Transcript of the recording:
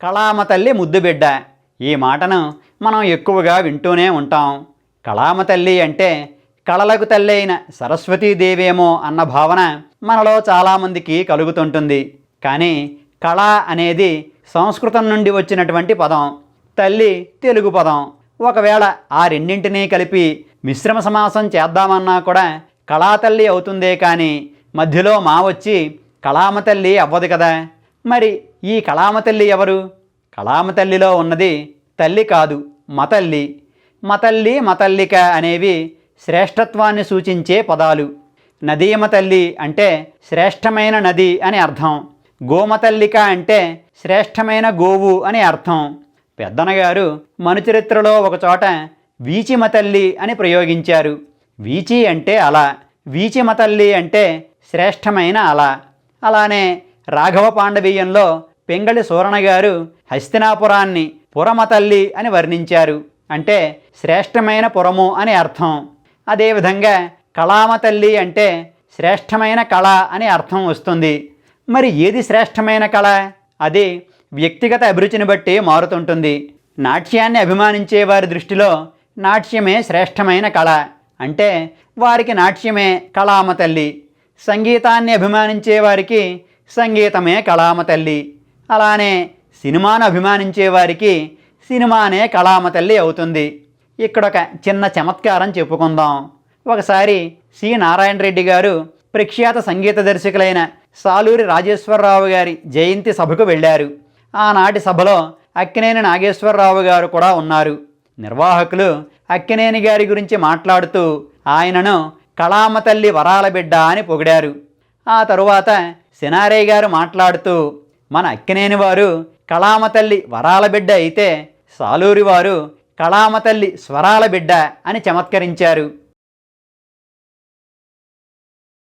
కళామ తల్లి ముద్దు బిడ్డ. ఈ మాటను మనం ఎక్కువగా వింటూనే ఉంటాం. కళామ తల్లి అంటే కళలకు తల్లి అయిన సరస్వతీదేవేమో అన్న భావన మనలో చాలామందికి కలుగుతుంటుంది. కానీ కళ అనేది సంస్కృతం నుండి వచ్చినటువంటి పదం, తల్లి తెలుగు పదం. ఒకవేళ ఆ రెండింటినీ కలిపి మిశ్రమ సమాసం చేద్దామన్నా కూడా కళాతల్లి అవుతుందే కానీ మధ్యలో మా వచ్చి కళామ తల్లి అవ్వదు కదా. మరి ఈ కళామ తల్లి ఎవరు? కళామ తల్లిలో ఉన్నది తల్లి కాదు, మతల్లి. మతల్లి, మతల్లిక అనేవి శ్రేష్టత్వాన్ని సూచించే పదాలు. నదీమ తల్లి అంటే శ్రేష్టమైన నది అని అర్థం. గోమతల్లిక అంటే శ్రేష్టమైన గోవు అని అర్థం. పెద్దనగారు మనుచరిత్రలో ఒకచోట వీచిమతల్లి అని ప్రయోగించారు. వీచి అంటే అల, వీచిమతల్లి అంటే శ్రేష్టమైన అల. అలానే రాఘవ పాండవీయంలో పెంగళి సూరణ గారు హస్తినాపురాన్ని పురమతల్లి అని వర్ణించారు. అంటే శ్రేష్టమైన పురము అని అర్థం. అదేవిధంగా కళామ తల్లి అంటే శ్రేష్టమైన కళ అని అర్థం వస్తుంది. మరి ఏది శ్రేష్టమైన కళ? అది వ్యక్తిగత అభిరుచిని బట్టి మారుతుంటుంది. నాట్యాన్ని అభిమానించే వారి దృష్టిలో నాట్యమే శ్రేష్టమైన కళ, అంటే వారికి నాట్యమే కళామ తల్లి. సంగీతాన్ని అభిమానించే వారికి సంగీతమే కళామ తల్లి. అలానే సినిమాను అభిమానించే వారికి సినిమానే కళామ తల్లి అవుతుంది. ఇక్కడ ఒక చిన్న చమత్కారం చెప్పుకుందాం. ఒకసారి సి నారాయణ రెడ్డి గారు ప్రఖ్యాత సంగీత దర్శకులైన సాలూరి రాజేశ్వరరావు గారి జయంతి సభకు వెళ్ళారు. ఆనాటి సభలో అక్కినేని నాగేశ్వరరావు గారు కూడా ఉన్నారు. నిర్వాహకులు అక్కినేని గారి గురించి మాట్లాడుతూ ఆయనను కళామ తల్లి వరాల బిడ్డ అని పొగిడారు. ఆ తరువాత సినారే గారు మాట్లాడుతూ మన అక్కినేని వారు కళామ తల్లి వరాల బిడ్డ అయితే సాలూరి వారు కళామ తల్లి స్వరాల బిడ్డ అని చమత్కరించారు.